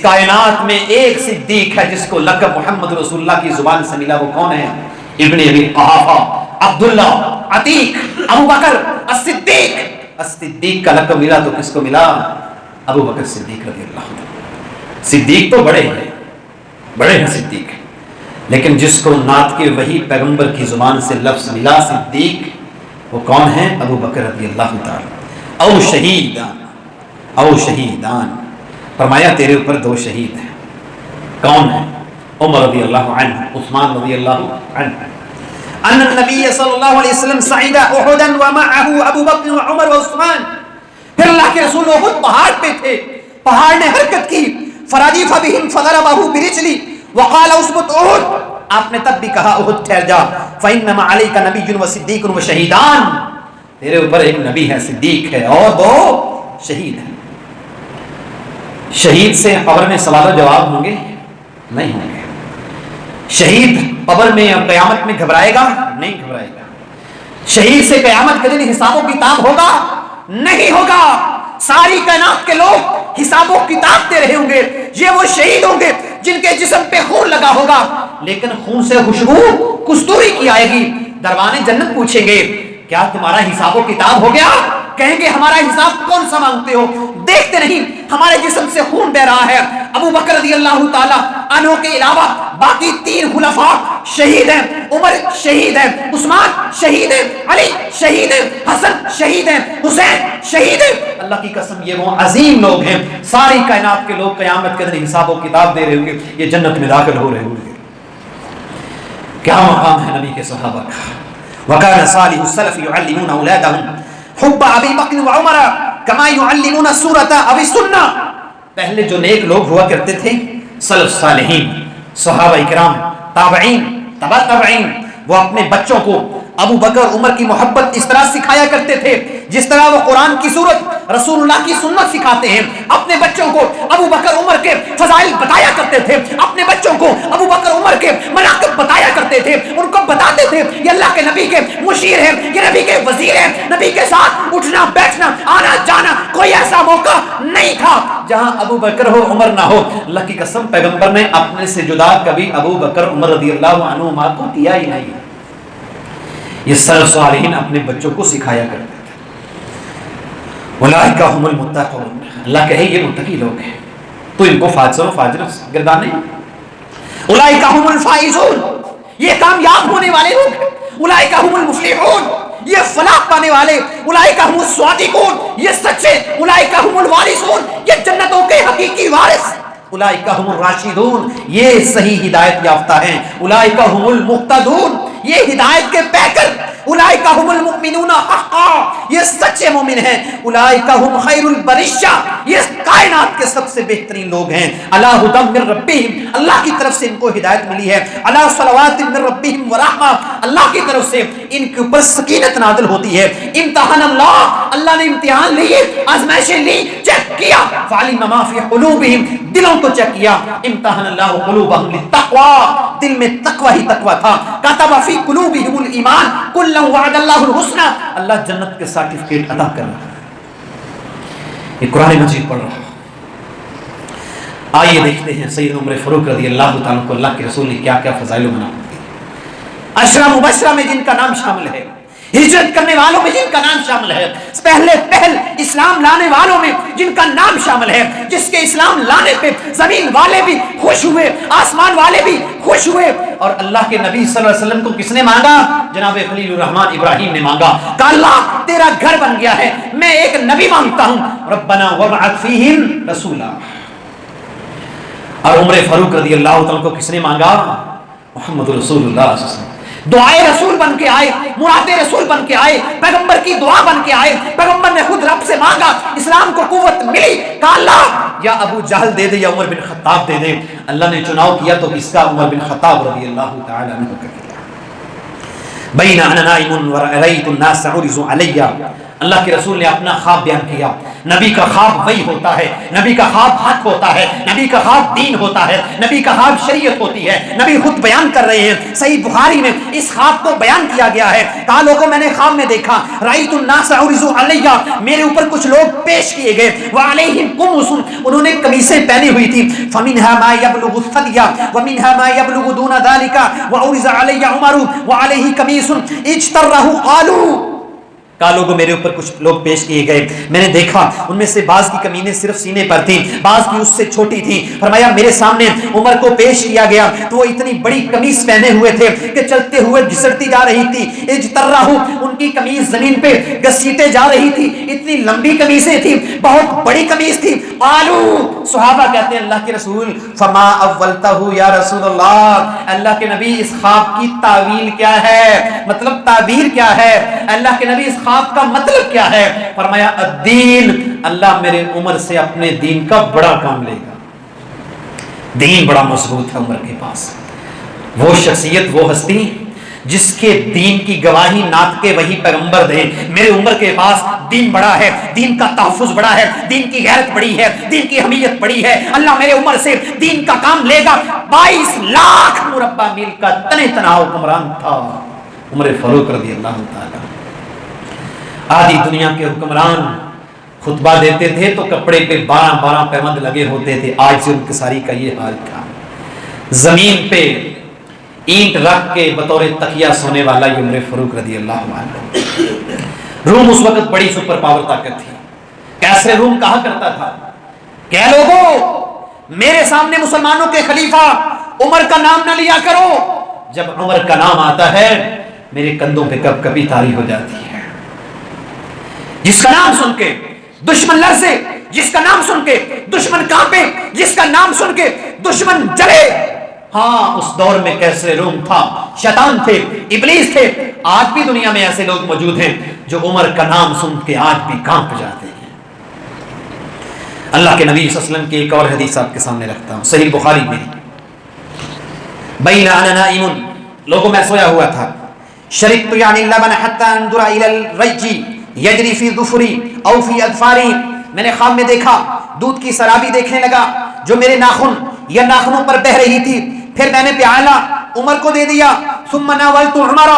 کائنات میں ایک صدیق ہے جس کو لقب محمد رسول اللہ کی زبان سے ملا، وہ کون ہے؟ ابن ابی قحافہ عبداللہ عتیق ابو بکر الصدیق۔ الصدیق کا لقب ملا تو کس کو ملا؟ ابو بکر صدیق رضی اللہ عنہ۔ صدیق تو بڑے ہیں صدیق، لیکن جس کو نعت کے وہی پیغمبر کی زبان سے لفظ ملا صدیق، وہ کون ہے؟ ابو بکر رضی اللہ تعالی۔ او شہیدان، فرمایا تیرے اوپر دو شہید ہیں۔ کون ہیں؟ عمر رضی اللہ عنہ، عثمان رضی اللہ عنہ۔ ان النبی صلی اللہ علیہ وسلم صعد احدا ومعه ابو بکر وعمر وعثمان۔ پھر اللہ کے رسول احد پہاڑ پہ تھے، پہاڑ نے حرکت کی، فرادیف بهم فضربه برجلی وقال اثبت احد۔ آپ نے تب بھی کہا احد ٹھہر جا، فانما علیک نبی وصدیق وشہیدان، تیرے اوپر ایک نبی ہے، صدیق ہے، اور دو شہید ہیں۔ شہید سے قبر میں سوال و جواب ہوں گے؟ نہیں ہوں گے۔ شہید قبر میں اور قیامت میں گھبرائے گا؟ نہیں گھبرائے گا۔ شہید سے قیامت کے دن حساب و کتاب ہوگا؟ نہیں ہوگا۔ ساری کائنات کے لوگ حساب و کتاب دے رہے ہوں گے، یہ وہ شہید ہوں گے جن کے جسم پہ خون لگا ہوگا، لیکن خون سے خوشبو کستوری کی آئے گی۔ دربان جنت پوچھیں گے کیا تمہارا حساب و کتاب ہو گیا؟ کہیں گے ہمارا حساب کون سا مانگتے ہو؟ دیکھتے نہیں ہمارے جسم سے خون بہ رہا ہے۔ ابو بکر رضی اللہ تعالی عنہ کے علاوہ باقی تین خلفاء شہید ہیں، عمر شہید ہیں، عثمان شہید ہیں، علی شہید ہیں، حسن شہید ہیں، حسین شہید ہیں۔ اللہ کی قسم یہ وہ عظیم لوگ ہیں، ساری کائنات کے لوگ قیامت کے دن حساب و کتاب دے رہے ہوں گے، یہ جنت میں داخل ہو رہے ہوں گے۔ کیا مقام ہے نبی کے صحابہ کا۔ وَكَانَ صَالِحُ السَّلَفِ يُعَلِّمُونَ أَوْلَادَهُمْ حُبَّ أَبِي بَكْرٍ وَعُمَرَ كَمَا يُعَلِّمُونَ السُّورَةَ أَوِ السُّنَّةَ۔ پہلے جو نیک لوگ ہوا کرتے تھے، سلف صالحین، صحابہ اکرام، تابعین، تبع تابعین، وہ اپنے بچوں کو ابو بکر عمر کی محبت اس طرح سکھایا کرتے تھے جس طرح وہ قرآن کی سورت، رسول اللہ کی سنت سکھاتے ہیں۔ اپنے بچوں کو ابو بکر عمر کے فضائل بتایا کرتے تھے، اپنے بچوں کو ابو بکر عمر کے مناقب بتایا کرتے تھے، ان کو بتاتے تھے یہ اللہ کے نبی کے مشیر ہیں، یہ نبی کے وزیر ہیں، نبی کے ساتھ اٹھنا بیٹھنا آنا جانا کوئی ایسا موقع نہیں تھا جہاں ابو بکر ہو عمر نہ ہو۔ اللہ کی قسم پیغمبر نے اپنے سے جدا کبھی ابو بکر عمر رضی اللہ عنہما کو کیا ہی نہیں۔ یہ سلف صالحین اپنے بچوں کو سکھایا کرتے تھے۔ اولئک هم المتقون، اللہ کہے یہ متقی لوگ ہیں، تو ان کو فاجر و فاجر گردانے۔ اولئک هم الفائزون، یہ کامیاب ہونے والے لوگ ہیں۔ اولئک هم المفلحون، یہ فلاح پانے والے۔ اولئک هم الصادقون، یہ سچے۔ اولئک هم الوارثون، یہ جنتوں کے حقیقی وارث۔ اولئک هم الراشدون، یہ صحیح ہدایت یافتہ ہیں۔ اولئک هم المهتدون، یہ ہدایت کے پیکر۔ اولئک هم المؤمنون حقا، یہ سچے مومن ہیں۔ اولئک هم خیر البریہ، یہ کائنات کے سب سے بہترین لوگ ہیں۔ علی ھدی من ربہم، اللہ کی طرف سے ان کو ہدایت ملی ہے۔ علی صلوات من ربہم ورحمہ، اللہ کی طرف سے ان کے اوپر سکینت نازل ہوتی ہے۔ امتحان اللہ نے امتحان لیے، آزمائشیں لی، چیک کیا۔ فعلم ما فی قلوبہم، دلوں کو چیک کیا۔ امتحان اللہ قلوبہم للتقوی، دل میں تقوی ہی تقوی تھا۔ کتب فی قلوبہم الایمان، کلا وعد اللہ الحسنى، اللہ جنت کے سرٹیفکیٹ عطا کر رہا ہے۔ یہ قرآن مجید پڑھ رہا ہے۔ آئیے دیکھتے ہیں سید عمر فاروق رضی اللہ تعالیٰ کو اللہ کے رسول نے کیا کیا فضائل و مناقب دی۔ عشرہ مبشرہ میں جن کا نام شامل ہے، ہجرت کرنے والوں میں جن کا نام شامل ہے، پہل اسلام لانے والوں میں جن کا نام شامل ہے، جس کے اسلام لانے پہ زمین والے بھی خوش ہوئے، آسمان والے بھی خوش ہوئے۔ اور اللہ کے نبی صلی اللہ علیہ وسلم کو کس نے مانگا؟ جناب خلیل الرحمن ابراہیم نے مانگا کہ اللہ تیرا گھر بن گیا ہے، میں ایک نبی مانگتا ہوں، ربنا وابعث فیہم رسولا۔ اور عمر فاروق رضی اللہ تعالیٰ کو کس نے مانگا؟ محمد رسول اللہ صلی اللہ علیہ وسلم۔ دعائے رسول بن کے آئے، مراد رسول بن کے آئے، پیغمبر کی دعا بن کے آئے۔ پیغمبر نے خود رب سے مانگا، اسلام کو قوت ملی، کہا اللہ یا ابو جہل دے دے یا عمر بن خطاب دے دے۔ اللہ نے چناؤ کیا تو اس کا عمر بن خطاب رضی اللہ تعالی عنہ کا کیا۔ بین انا نائم ورأیت الناس عرضوا علی اللہ کے رسول نے اپنا خواب بیان کیا. نبی کا خواب وہی ہوتا ہے, نبی کا خواب حق ہوتا ہے, نبی کا خواب دین ہوتا ہے, نبی کا خواب شریعت ہوتی ہے. نبی خود بیان کر رہے ہیں, صحیح بخاری میں اس خواب کو بیان کیا گیا ہے. کہا لوگوں میں نے خواب میں دیکھا, رأیت الناس عرضوا علیہ, میرے اوپر کچھ لوگ پیش کیے گئے, وعلیہم قمص, انہوں نے قمیصیں پہنی ہوئی تھی, فمنها ما يبلغ الثدي ومنها ما يبلغ دون ذلك وعرض علی عمر وعلیہ قمیص اجترہ قالوا. کہا لوگوں میرے اوپر کچھ لوگ پیش کیے گئے, میں نے دیکھا ان میں سے بعض کی کمینیں صرف سینے پر تھیں, بعض کی اس سے چھوٹی تھیں. فرمایا میرے سامنے عمر کو پیش کیا گیا تو وہ اتنی بڑی قمیص پہنے ہوئے تھے کہ چلتے ہوئے گھسٹتی جا رہی تھی. اجترہ, ان کی قمیص زمین پہ گھسیٹے جا رہی تھی, اتنی لمبی قمیصیں تھیں, بہت بڑی قمیص تھی. قالوا, صحابہ کہتے ہیں اللہ کے رسول فما اولتہ یا رسول اللہ, اللہ کے نبی اس خواب کی تعویل کیا ہے, مطلب تعبیر کیا ہے, اللہ کے نبی اس خواب کا مطلب کیا ہے؟ فرمایا الدین, اللہ میرے عمر سے اپنے دین کا بڑا کام لے گا. دین بڑا مضبوط ہے عمر کے پاس. وہ شخصیت, وہ ہستی جس کے دین کی گواہی ناطق وحی پیغمبر دے, میرے عمر کے پاس دین بڑا ہے, دین کا تحفظ بڑا ہے, دین کی غیرت بڑی ہے, دین کی حمیت بڑی ہے. اللہ میرے عمر سے دین کا کام لے گا. 22 لاکھ مربع میل کا تنے تنہا حکمران تھا عمر فاروق رضی اللہ تعالی. آدھی دنیا کے حکمران خطبہ دیتے تھے تو کپڑے پہ 12 پیوند لگے ہوتے تھے. آج سے ان کی ساری کا یہ حال تھا. زمین پہ اینٹ رکھ کے بطور تکیہ سونے والا یہ عمر فاروق رضی اللہ عنہ. روم اس وقت بڑی سپر پاور طاقت تھی. کیسے روم کہا کرتا تھا کہ لوگوں میرے سامنے مسلمانوں کے خلیفہ عمر کا نام نہ لیا کرو. جب عمر کا نام آتا ہے میرے کندھوں پہ کب کبھی تاری ہو جاتی ہے. جس کا نام سن کے دشمن لرزے, جس کا نام سن کے دشمن کانپے, جس کا نام سن کے دشمن جلے. ہاں اس دور میں کیسے روم تھا, شیطان تھے, ابلیس تھے. آج بھی دنیا میں ایسے لوگ موجود ہیں جو عمر کا نام سن کے آج بھی کانپ جاتے ہیں. اللہ کے نبی صلی اللہ علیہ وسلم کی ایک اور حدیث آپ کے سامنے رکھتا ہوں, صحیح بخاری میں. بین انا نائم, لوگوں میں سویا ہوا تھا. شربت یعنی اللبن حتی انظر الی الرج یجری فی ظفری او فی اظفاری, میں نے خواب میں دیکھا دودھ کی سرابی دیکھنے لگا جو میرے ناخن یا ناخنوں پر بہ رہی تھی. پھر میں نے پیالہ عمر کو دے دیا. ثم ناولت عمر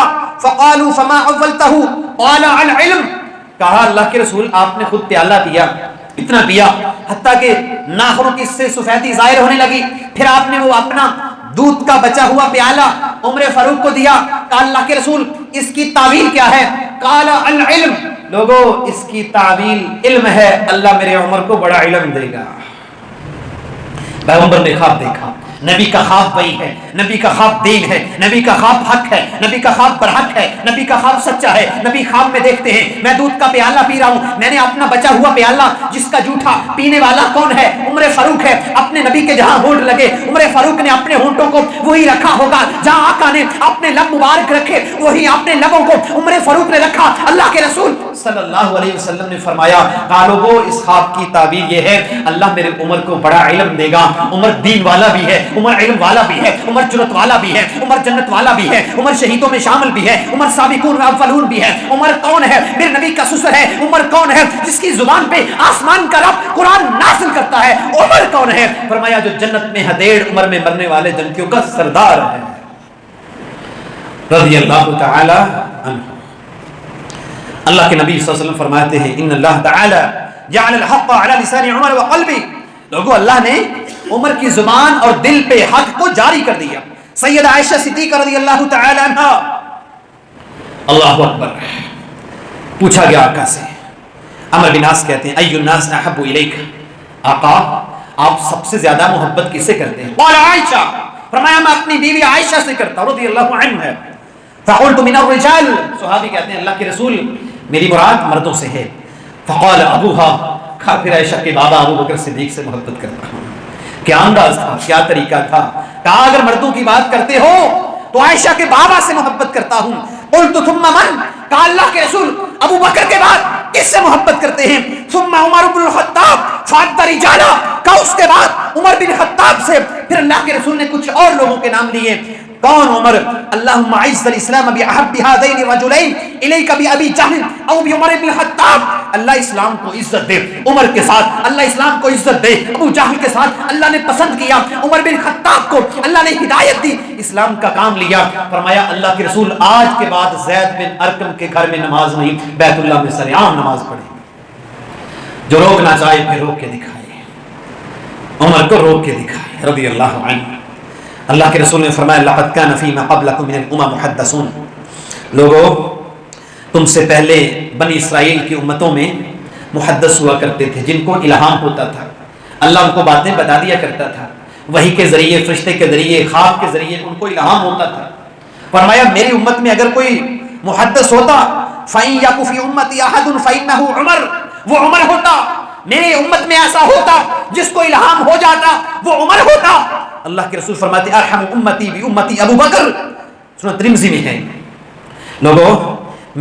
فقالوا فما اولتہ قال العلم, کہا اللہ کے رسول آپ نے خود پیالہ پیا, اتنا پیا حتیٰ کہ ناخنوں کی سے سفیدی ظاہر ہونے لگی. پھر آپ نے وہ اپنا دودھ کا بچا ہوا پیالہ عمر فاروق کو دیا. کہا اللہ کے رسول اس کی تعویل کیا ہے؟ قال العلم, لوگوں اس کی تعویل علم ہے, اللہ میرے عمر کو بڑا علم دے گا. پیغمبر نے خواب دیکھا, نبی کا خواب وہی ہے, نبی کا خواب دین ہے, نبی کا خواب حق ہے, نبی کا خواب برحق ہے, نبی کا خواب سچا ہے. نبی خواب میں دیکھتے ہیں میں دودھ کا پیالہ پی رہا ہوں, میں نے اپنا بچا ہوا پیالہ جس کا جھوٹا پینے والا کون ہے؟ عمر فاروق ہے. اپنے نبی کے جہاں ہونٹ لگے عمر فاروق نے اپنے ہونٹوں کو وہی رکھا ہوگا, جہاں آقا نے اپنے لب مبارک رکھے وہی اپنے لبوں کو عمر فاروق نے رکھا. اللہ کے رسول صلی اللہ علیہ وسلم نے فرمایا قالوا اس خواب کی تعبیر یہ ہے اللہ میرے عمر کو بڑا علم دے گا. عمر دین والا بھی ہے, عمر علم والا بھی ہے, عمر جرت والا بھی ہے, عمر جنت والا بھی ہے, عمر شہیدوں میں شامل بھی ہے, عمر سابقون اولون بھی ہے. عمر کون ہے؟ میرے نبی کا سسر ہے. عمر کون ہے؟ جس کی زبان پہ آسمان کا رب قرآن نازل کرتا ہے. عمر کون ہے؟ فرمایا جو جنت میں ہدیڑ عمر میں مرنے والے جنتیوں کا سردار ہے رضی اللہ تعالی عنہ. اللہ کے نبی صلی اللہ علیہ وسلم فرماتے ہیں ان اللہ تعالی جعل الحق علی لسان عمر وقلبی, لوگوں اللہ نے عمر کی زبان اور دل پہ حق کو جاری کر دیا. سیدہ عائشہ صدیقہ رضی اللہ تعالی عنہ, اللہ اکبر, پوچھا گیا آقا سے, عمرو بن عاص کہتے ہیں ای الناس احب الیک, آقا آپ سب سے زیادہ محبت کس سے کرتے ہیں؟ قال عائشہ, فرمایا میں اپنی بیوی عائشہ سے کرتا ہوں رضی اللہ عنہا. فقلت من الرجال, صحابی کہتے ہیں اللہ کے رسول میری مراد مردوں سے ہے. فقال ابوها, پھر عائشہ کے بابا ابو بکر صدیق سے محبت کرتا ہوں. کیا انداز تھا, کیا طریقہ تھا. کہا اگر مردوں کی بات کرتے ہو تو عائشہ کے بابا سے محبت کرتا ہوں. قلت ثم من, کہا اللہ کے رسول ابو بکر کے بعد کس سے محبت کرتے ہیں؟ ثم عمر بن الخطاب فعد رجالا, کہا اس کے بعد عمر بن خطاب سے. پھر اللہ کے رسول نے کچھ اور لوگوں کے نام لیے. کون عمر؟ اللہم اعز الاسلام باحب هذین الرجلین الیک بابی جہل او بعمر بن الخطاب، اللہ اسلام کو عزت دے عمر کے ساتھ، اللہ اسلام کو عزت دے ابو جہل کے ساتھ، اللہ نے پسند کیا عمر بن خطاب کو، اللہ نے ہدایت دی، اسلام کا کام لیا۔ فرمایا اللہ کے رسول آج کے بعد زید بن ارقم کے گھر میں نماز نہیں، بیت اللہ میں سرعام نماز پڑھے، جو روکنا چاہے پھر روک کے دکھائے، عمر کو روک کے دکھائے رضی اللہ عنہ۔ اللہ کے رسول نے فرمایا لقد كان فيما قبلكم من الامم محدثون، لوگوں تم سے پہلے بنی اسرائیل کی امتوں میں محدث ہوا کرتے تھے، جن کو الہام ہوتا تھا، اللہ ان کو باتیں بتا دیا کرتا تھا، وحی کے ذریعے، فرشتے کے ذریعے، خواب کے ذریعے ان کو الہام ہوتا تھا۔ فرمایا میری امت میں اگر کوئی محدث ہوتا فَإِن يَكُ فِي أُمَّتِي أَحَدٌ فَإِنَّهُ عُمَرٌ، وہ عمر ہوتا، میری امت میں ایسا ہوتا جس کو الہام ہو جاتا وہ عمر ہوتا۔ اللہ کے رسول فرماتے ارحم امتی بی امتی ابو بکر، سنن ترمذی میں ہے۔ لوگوں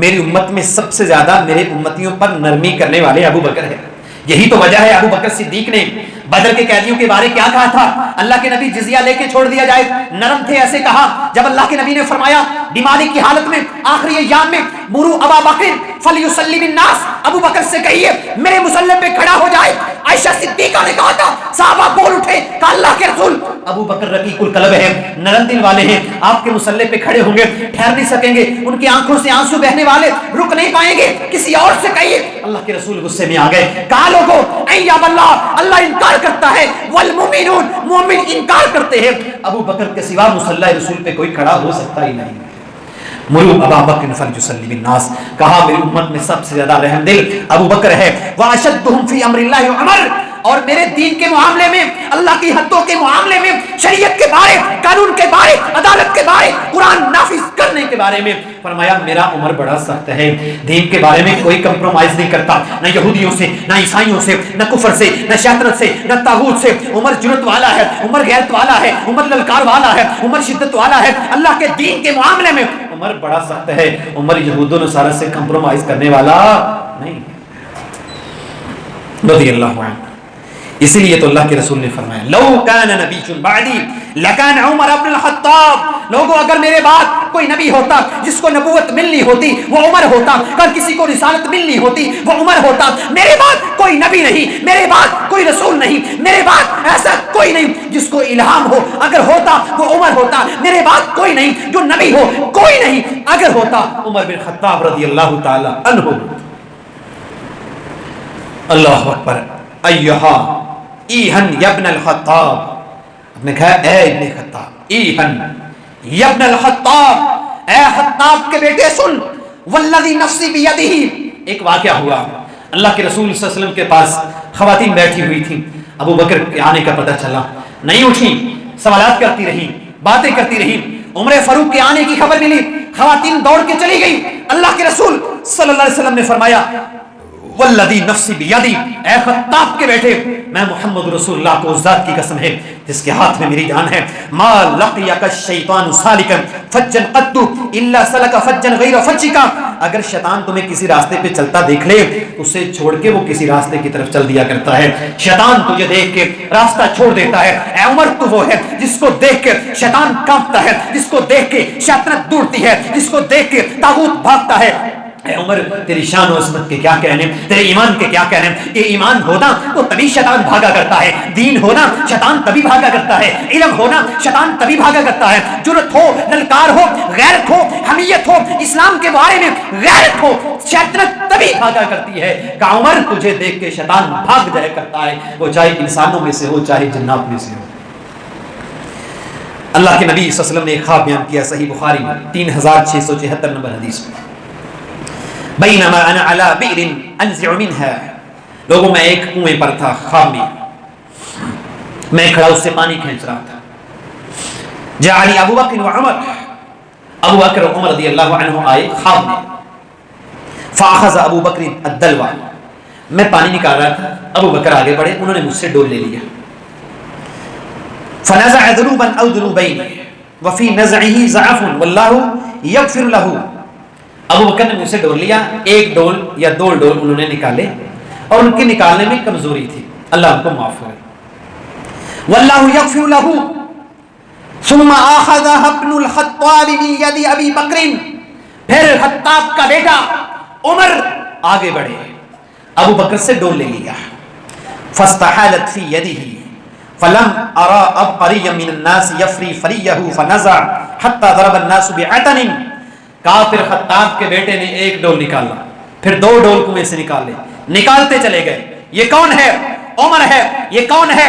میری امت میں سب سے زیادہ میرے امتیوں پر نرمی کرنے والے ابو بکر ہیں، یہی تو وجہ ہے ابو بکر صدیق نے بدر کے قیدیوں کے بارے کیا کہا تھا؟ اللہ کے نبی جزیہ لے کے چھوڑ دیا جائے، نرم تھے ایسے کہا۔ جب اللہ کے نبی نے فرمایا بیماری کی حالت میں آخری ایام میں مرو ابا بکر فلیصلی بالناس، ابو بکر سے کہیے میرے مصلی پہ کھڑا ہو جائے، عائشہ صدیقہ نے کہا تھا، صحابہ بول اٹھے، کہا اللہ کے رسول ابو بکر رقیق القلب ہیں، نرم دل والے ہیں، آپ کے مصلی پہ کھڑے ہوں گے ٹھہر نہیں سکیں گے، ان کی آنکھوں سے آنسو بہنے والے رک نہیں پائیں گے، کسی اور سے کہیے۔ اللہ کے رسول غصے میں آ گئے، کہا لوگوں ایاب اللہ، اللہ انکار کرتا ہے، والمؤمنون، مومن انکار کرتے ہیں، ابو بکر کے سوا مصلی رسول پہ کوئی کھڑا ہو سکتا ہی نہیں۔ مرو ابا بکر فلیصلی بالناس، کہا میری امت میں سب سے زیادہ رحم دل ابو بکر ہے، واشدہم فی امر اللہ عمر، اور میرے دین کے معاملے میں، اللہ کی حدوں کے معاملے میں، شریعت کے بارے، قانون کے بارے، عدالت کے بارے، قرآن نافذ کرنے کے بارے میں فرمایا میرا عمر بڑا سخت ہے، دین کے بارے میں کوئی کمپرومائز نہیں کرتا، نہ یہودیوں سے، نہ عیسائیوں سے، نہ کفر سے، نہ شیطنت سے، نہ طاغوت سے۔ عمر جرأت والا ہے، عمر غیرت والا ہے، عمر للکار والا ہے، عمر شدت والا ہے، اللہ کے دین کے معاملے میں عمر بڑا سخت ہے، عمر یہود و نصارہ سے کمپرومائز کرنے والا نہیں، رضی اللہ عنہ۔ اسی لیے تو اللہ کے رسول نے فرمایا لو کان نبی بعدی لکان عمر بن الخطاب، لوگوں اگر میرے بعد کوئی نبی ہوتا جس کو نبوت ملنی ہوتی وہ عمر ہوتا، اگر کسی کو رسالت ملنی ہوتی وہ عمر ہوتا۔ میرے بعد کوئی نبی نہیں، میرے بعد کوئی رسول نہیں، میرے بعد ایسا کوئی نہیں جس کو الہام ہو، اگر ہوتا وہ عمر ہوتا۔ میرے بعد کوئی نہیں جو نبی ہو، کوئی نہیں، اگر ہوتا عمر بن خطاب رضی اللہ تعالی عنہ۔ اللہ اکبر۔ ایہا ایہن یبن الخطاب، آپ نے کہا اے ابن خطاب، ایہن یبن الخطاب، اے خطاب کے بیٹے سن، والذی نفسی بیدہ۔ ایک واقعہ ہوا، اللہ کے رسول صلی اللہ علیہ وسلم کے پاس خواتین بیٹھی ہوئی تھیں، ابو بکر کے آنے کا پتہ چلا، نہیں اٹھی، سوالات کرتی رہی، باتیں کرتی رہی، عمر فاروق کے آنے کی خبر ملی، خواتین دوڑ کے چلی گئی۔ اللہ کے رسول صلی اللہ علیہ وسلم نے فرمایا والذی نفسی بیدی، اے خطاب کے بیٹے، میں محمد رسول اللہ کو اس ذات کی قسم ہے جس کے ہاتھ میں میری جان ہے، ما لقیک الشیطان سالکا فجا قط الا سلک فجا غیر فجک، اگر شیطان تمہیں کسی راستے پہ چلتا دیکھ لے اسے چھوڑ کے وہ کسی راستے کی طرف چل دیا کرتا ہے، شیطان تجھے دیکھ کے راستہ چھوڑ دیتا ہے۔ اے عمر تو وہ ہے جس کو دیکھ کے شیطان کانپتا ہے، جس کو دیکھ کے شیطنت دوڑتی ہے، جس کو دیکھ کے طاغوت بھاگتا ہے۔ اے عمر تیری شان و عظمت کے کیا کہنے، تیرے ایمان کے کیا کہنے، یہ ایمان ہونا تو تبھی شیطان بھاگا کرتا ہے، دین ہونا شیطان تبھی بھاگا کرتا ہے، علم ہونا شیطان تبھی بھاگا کرتا ہے، جرأت ہو، للکار ہو، غیرت ہو، حمیت ہو، اسلام کے بارے میں غیرت ہو، شیطنت تبھی بھاگا کرتی ہے۔ کہ عمر تجھے دیکھ کے شیطان بھاگ جایا کرتا ہے، وہ چاہے انسانوں میں سے ہو چاہے جنات میں سے ہو۔ اللہ کے نبی صلی اللہ علیہ وسلم نے ایک خواب بیان کیا، صحیح بخاری میں 3676 نمبر حدیث میں، بینما انا علی بئر انزع منها، لوگوں میں ایک کنویں پر تھا خواب میں کھڑا اس سے پانی کھینچ رہا تھا، جعلی ابو بکر و عمر، ابو بکر و عمر رضی اللہ عنہ آئے خواب میں، فاخذ ابو بکر الدلو، میں پانی نکال رہا تھا، ابو بکر آگے بڑھے، انہوں نے مجھ سے ڈول لے لیا، فنزع ذنوبا او ذنوبین وفی نزعه ضعف واللہ یغفر له، ابو بکر نے مجھ سے ڈول لیا، ایک ڈول یا دو ڈول انہوں نے نکالے اور ان کے نکالنے میں کمزوری تھی، اللہ ان کو معاف کرے، واللہ یغفر له ثم اخذها ابن الخطاب من يد ابي بکر، پھر خطاب کا بیٹا عمر آگے بڑھے، ابو بکر سے ڈول لے لیا. فاستحالت في يده فلم ارى عبقريا من الناس يفري فريه فنزع حتى ضرب الناس بعتن. کہا پھر خطاب کے بیٹے نے ایک ڈول نکالا، پھر دو ڈول کنویں سے نکالے، نکالتے چلے گئے. یہ کون ہے؟ عمر ہے. یہ کون ہے؟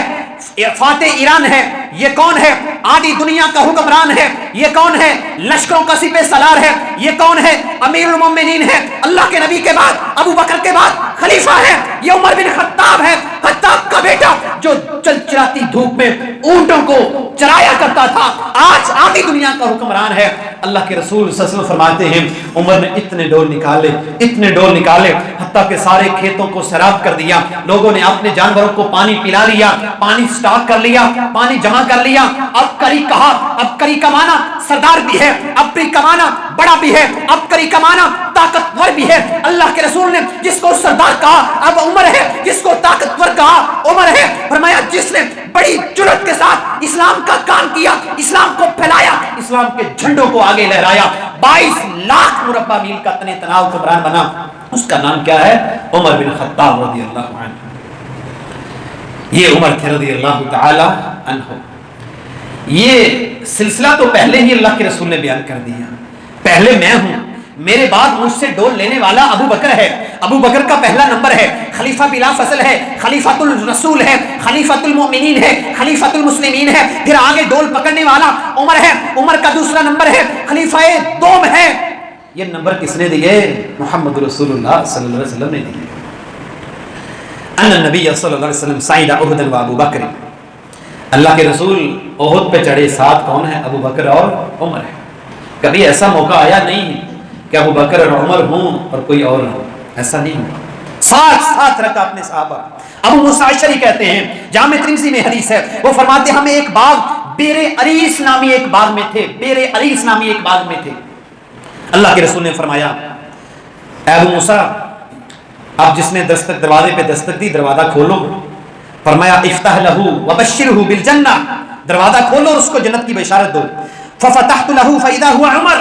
فاتح ایران ہے. یہ کون ہے؟ آدھی دنیا کا حکمران ہے. یہ کون ہے؟ لشکروں کا سپہ سالار ہے. یہ کون ہے؟ امیر المومنین ہے. اللہ کے نبی کے بعد، ابو بکر کے بعد خلیفہ ہے. یہ عمر بن خطاب ہے، خطاب کا بیٹا، جو چل چلاتی دھوپ میں اونٹوں کو چرایا کرتا تھا، آج آدھی دنیا کا حکمران ہے. اللہ کے رسول صلی اللہ علیہ وسلم فرماتے ہیں عمر نے اتنے ڈول نکالے، اتنے ڈول نکالے، حتیٰ کہ سارے کھیتوں کو سیراب کر دیا. لوگوں نے اپنے جانوروں کو پانی پلا لیا، پانی سٹاک کر لیا، پانی جمع کر لیا. اب کری کہا، اب کری کا معنی سردار بھی ہے، اب کری کا معنی بڑا بھی ہے، اب کری کا معنی طاقتور بھی ہے. اللہ کے رسول نے جس کو سردار کہا اب عمر ہے، جس کو طاقتور کہا عمر ہے. فرمایا جس نے بڑی جرأت کے ساتھ اسلام کا کام کیا، اسلام کو پھیلایا، اسلام کے جھنڈوں کو آگے لہرایا، 22 لاکھ مربع میل کا تنے تناؤ حکمران بنا، اس کا نام کیا ہے؟ عمر بن خطاب رضی اللہ عنہ. یہ عمر تھے رضی اللہ تعالی عنہ. یہ سلسلہ تو پہلے ہی اللہ کے رسول نے بیان کر دیا. پہلے میں ہوں، میرے بعد مجھ سے ڈول لینے والا ابو بکر ہے. ابو بکر کا پہلا نمبر ہے، خلیفہ بلا فصل ہے، خلیفۃ الرسول ہے، خلیفۃ المؤمنین ہے، خلیفۃ المسلمین ہے. پھر آگے ڈول پکڑنے والا عمر ہے. عمر کا دوسرا نمبر ہے، خلیفہ دوم ہے. یہ نمبر کس نے دیے؟ محمد رسول اللہ صلی اللہ علیہ وسلم نے دیے. ان النبی صلی اللہ علیہ وسلم صعد احد و ابو بکر. اللہ کے رسول احد پہ چڑھے، ساتھ کون ہے؟ ابو بکر اور عمر ہے. کبھی ایسا موقع آیا نہیں کہ ابو بکر اور عمر ہوں اور کوئی اور ہو، ایسا نہیں ہوا. ساتھ ساتھ رکھا اپنے صحابہ. ابو موسیٰ اشعری کہتے ہیں، جامع ترمذی میں حدیث ہے، وہ فرماتے ہمیں ایک باغ بیر عریس نامی ایک باغ میں تھے، بیر عریس نامی ایک باغ میں تھے. اللہ کے رسول نے فرمایا اے ابو موسیٰ، اب جس نے دستک دروازے پہ دستک دی دروازہ کھولو. فرمایا افتح لہو وبشرہ بالجنہ، دروازہ کھولو اور اس کو جنت کی بشارت دو. ففتحت لہو فاذا هو عمر،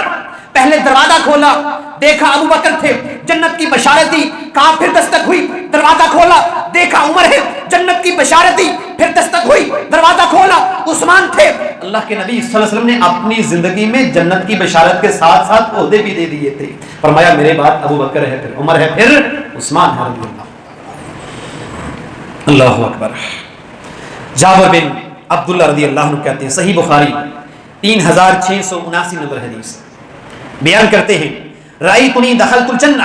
پہلے دروازہ کھولا، دیکھا ابو بکر تھے، جنت کی بشارت دی. کہا پھر دستک ہوئی، دروازہ کھولا، دیکھا عمر ہے، جنت کی بشارت دی. پھر دستک ہوئی، دروازہ کھولا، عثمان تھے. اللہ کے نبی صلی اللہ علیہ وسلم نے اپنی زندگی میں جنت کی بشارت کے ساتھ ساتھ عہدے بھی دے دیے تھے. فرمایا میرے بعد ابو بکر ہے، پھر عمر ہے، پھر عثمان ہے رضی اللہ. اللہ اکبر. جابر بن عبداللہ رضی اللہ عنہ کہتے ہیں، صحیح بخاری 3679 نمبر حدیث بیان کرتے ہیں، رأیتنی دخلت الجنہ،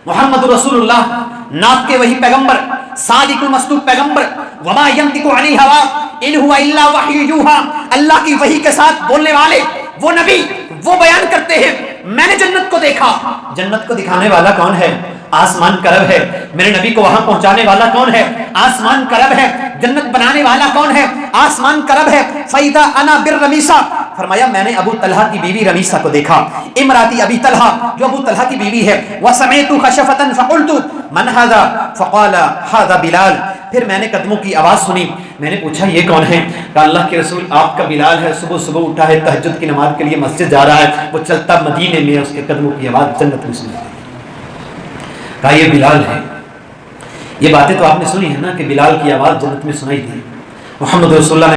محمد رسول اللہ نات کے وہی پیغمبر، صادق المصدوق پیغمبر، وما ینطق عن الہوا ان هو الا وحی یوحی، اللہ کی وحی کے ساتھ بولنے والے وہ نبی، وہ بیان کرتے ہیں میں نے جنت کو دیکھا. جنت کو دکھانے والا کون ہے؟ آسمان کا رب ہے. میرے نبی کو وہاں پہنچانے والا کون ہے؟ آسمان کا رب ہے. جنت بنانے والا کون ہے؟ آسمان کا رب ہے. فَإِذَا أَنَا بِالرَّمِيسَةِ، فرمایا میں نے ابو طلحہ کی بیوی رمیسہ کو دیکھا، امراتی ابی طلحہ جو ابو طلحہ کی بیوی ہے. وَسَمِعْتُ خَشَفَةً فَقُلْتُ مَنْ هَذَا فَقَالَ هَذَا بِلَالٌ. پھر میں نے قدموں کی آواز سنی، میں نے پوچھا یہ کون ہے؟ کہا اللہ کے رسول آپ کا بلال ہے، صبح صبح اٹھا ہے، تہجد کی نماز کے لیے مسجد جا رہا ہے، وہ چلتا مدینے میں اس کے قدموں کی آواز جنت میں سنی. کہا یہ بلال ہے. یہ باتیں تو آپ نے سنی ہے نا کہ بلال کی آواز جنت میں سنائی تھی. محمد رسول اللہ نے